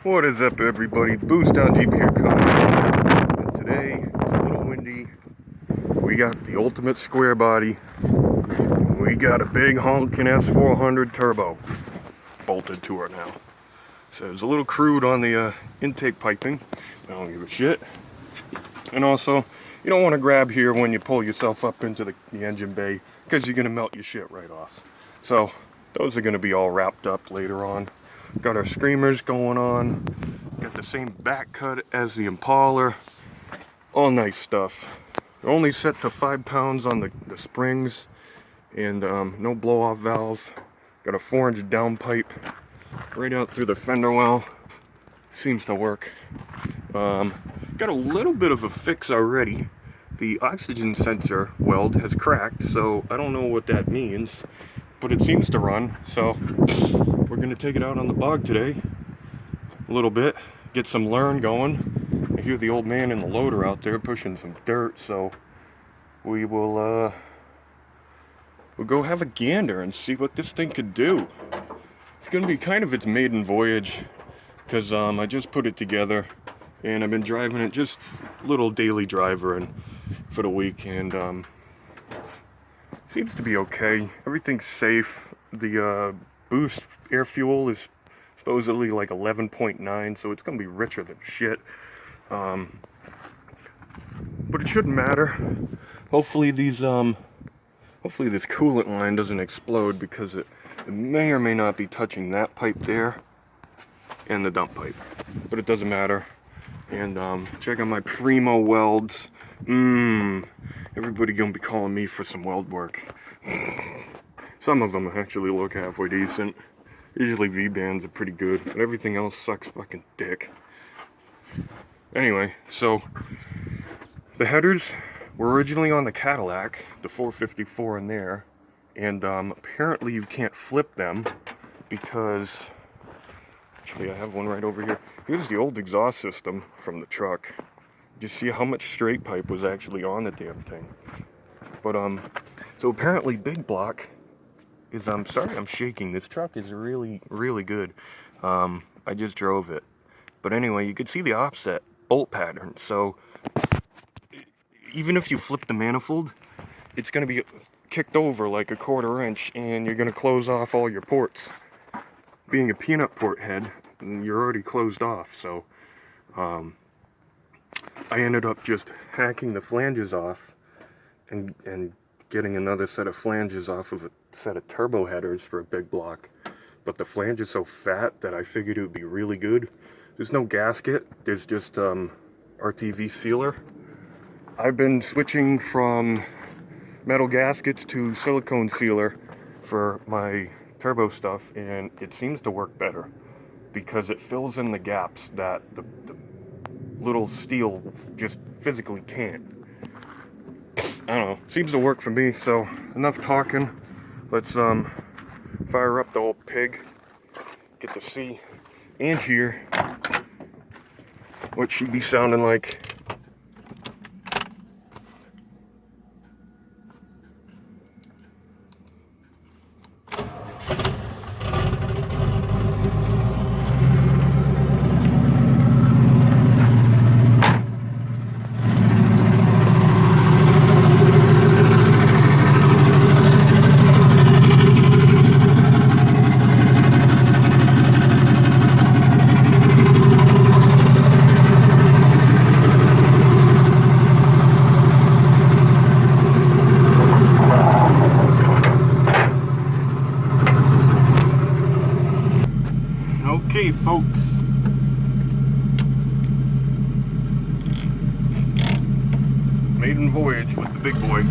What is up, everybody? Boost on Jeep here coming in. And today it's a little windy. We got the ultimate Squarebody. We got a big honking S400 turbo bolted to her now. So it's a little crude on the intake piping. I don't give a shit. And also, you don't want to grab here when you pull yourself up into the engine bay because you're going to melt your shit right off. So those are going to be all wrapped up later on. Got our screamers going on. Got the same back cut as the Impala. All nice stuff. They're only set to 5 pounds on the springs. And no blow off valve. Got a 4-inch downpipe right out through the fender well. Seems to work. Got a little bit of a fix already. The oxygen sensor weld has cracked, so I don't know what that means, but it seems to run. So we're gonna take it out on the bog today a little bit, get some learn going. I hear the old man in the loader out there pushing some dirt, so we will we'll go have a gander and see what this thing could do. It's gonna be kind of its maiden voyage, because I just put it together and I've been driving it, just little daily driver and for the week, and seems to be okay. Everything's safe. The boost air fuel is supposedly like 11.9, so it's gonna be richer than shit. But it shouldn't matter. Hopefully these hopefully this coolant line doesn't explode, because it may or may not be touching that pipe there and the dump pipe, but it doesn't matter. And check out my primo welds. Everybody gonna be calling me for some weld work. Some of them actually look halfway decent. Usually V-bands are pretty good, but everything else sucks fucking dick. Anyway, so the headers were originally on the Cadillac, the 454 in there, and apparently you can't flip them because, actually I have one right over here. Here's the old exhaust system from the truck. You see how much straight pipe was actually on the damn thing. But so apparently Big Block is, I'm sorry I'm shaking, this truck is really good. I just drove it, but anyway, you could see the offset bolt pattern. So even if you flip the manifold, it's going to be kicked over like a 1/4 inch, and you're going to close off all your ports. Being a peanut port head, you're already closed off. So I ended up just hacking the flanges off and getting another set of flanges off of a set of turbo headers for a Big Block. But the flange is so fat that I figured it would be really good. There's no gasket, there's just RTV sealer. I've been switching from metal gaskets to silicone sealer for my turbo stuff, and it seems to work better because it fills in the gaps that the little steel just physically can't. I don't know, seems to work for me. So enough talking, let's fire up the old pig, get to see and hear what she'd be sounding like. Okay, folks. Maiden voyage with the big boy.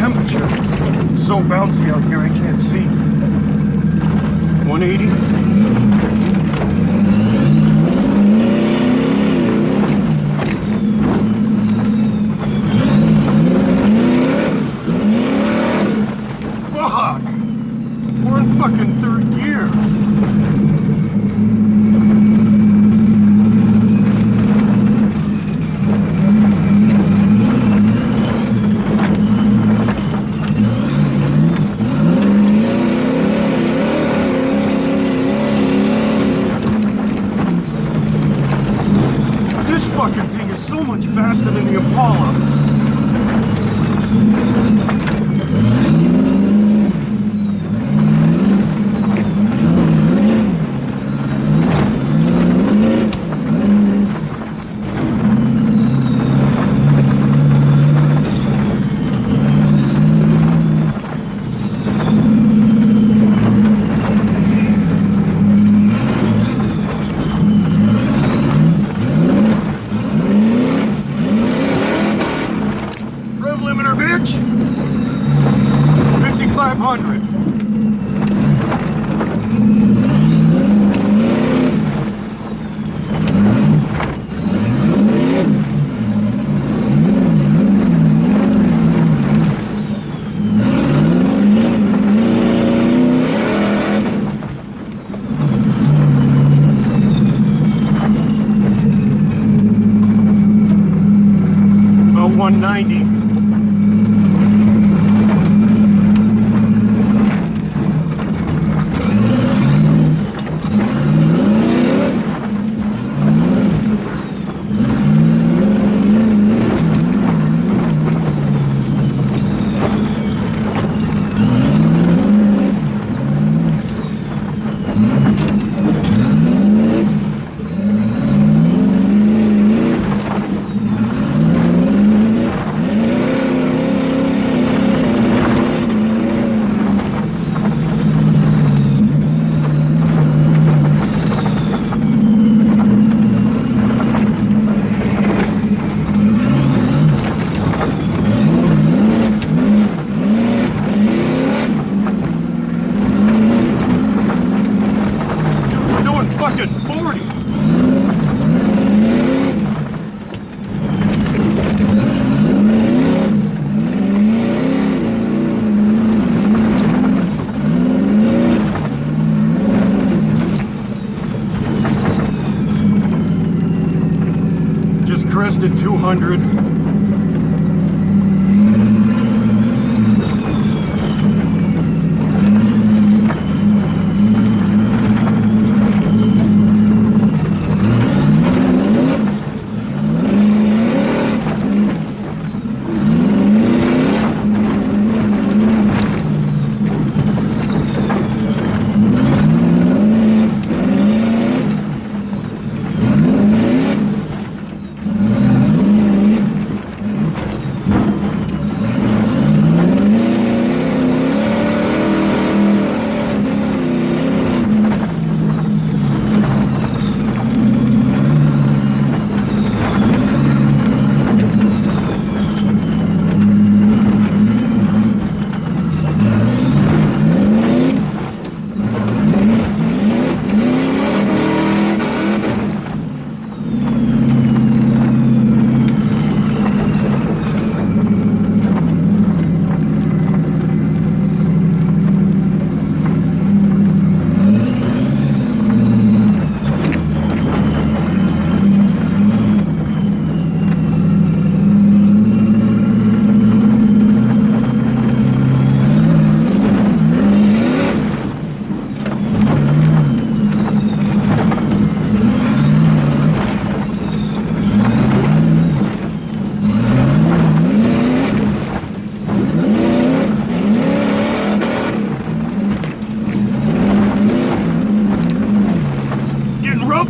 temperature. It's so bouncy out here I can't see. 180. Fuck! We're in fucking third gear. Fucking thing is so much faster than the Impala. Bitch! 5,500. About 190. Fucking 40. Just crested 200.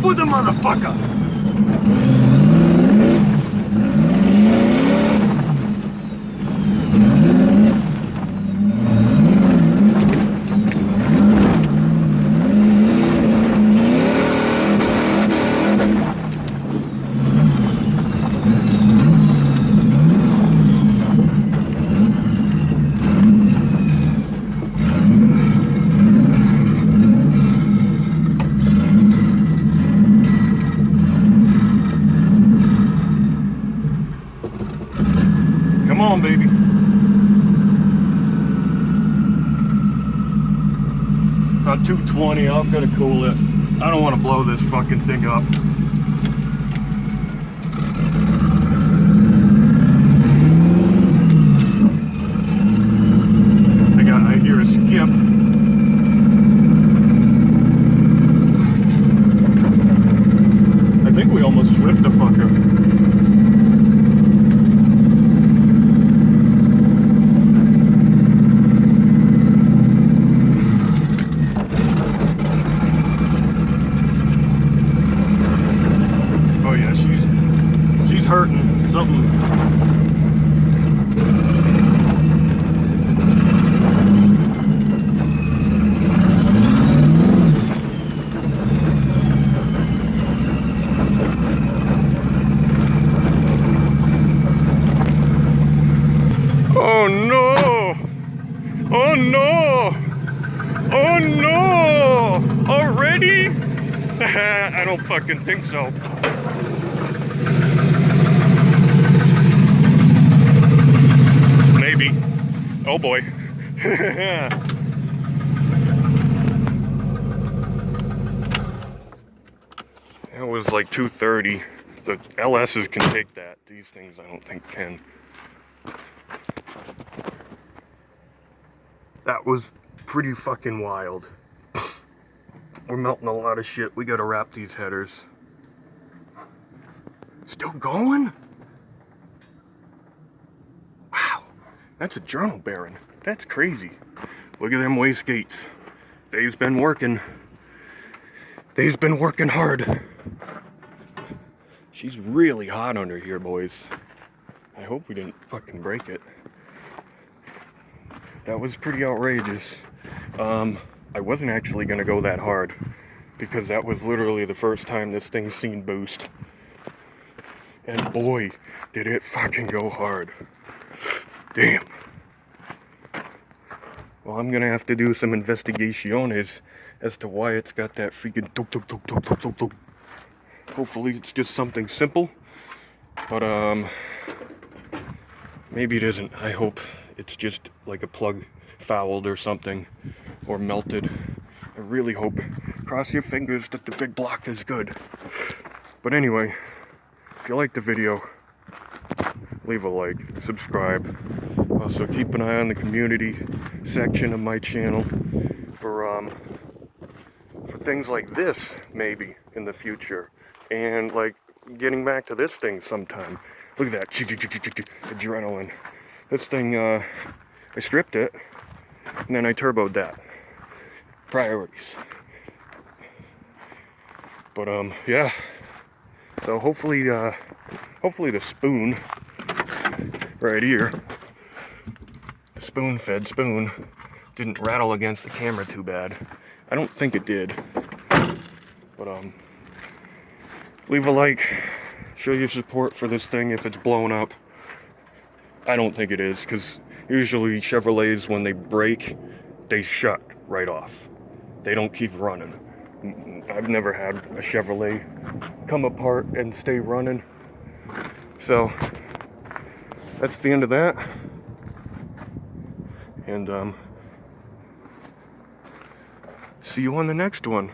With the motherfucker! on, baby. About 220, I'm gonna cool it. I don't want to blow this fucking thing up. I hear a skip. I think we almost flipped the fucker. Oh yeah, she's hurting. Something. Oh no! Oh no! Oh no! Already? I don't fucking think so. Maybe. Oh boy. It was like 230. The LS's can take that. These things I don't think can. That was pretty fucking wild. We're melting a lot of shit. We gotta wrap these headers. Still going? Wow. That's a journal bearing. That's crazy. Look at them wastegates. Dave's been working. Dave's been working hard. She's really hot under here, boys. I hope we didn't fucking break it. That was pretty outrageous. I wasn't actually gonna go that hard because that was literally the first time this thing's seen boost. And boy, did it fucking go hard. Damn. Well, I'm gonna have to do some investigaciones as to why it's got that freaking tuk tuk tuk tuk tuk tuk tuk. Hopefully it's just something simple, but maybe it isn't. I hope it's just like a plug fouled or something, or melted. I really hope. Cross your fingers that the big block is good. But anyway, if you like the video, leave a like, subscribe. Also keep an eye on the community section of my channel for things like this maybe in the future, and like getting back to this thing sometime. Look at that adrenaline. This thing, I stripped it and then I turboed that. Priorities. But yeah. So hopefully the spoon right here, the spoon-fed spoon, didn't rattle against the camera too bad. I don't think it did. But leave a like, show your support for this thing if it's blown up. I don't think it is, because usually Chevrolets, when they break, they shut right off. They don't keep running. I've never had a Chevrolet come apart and stay running. So that's the end of that. And see you on the next one.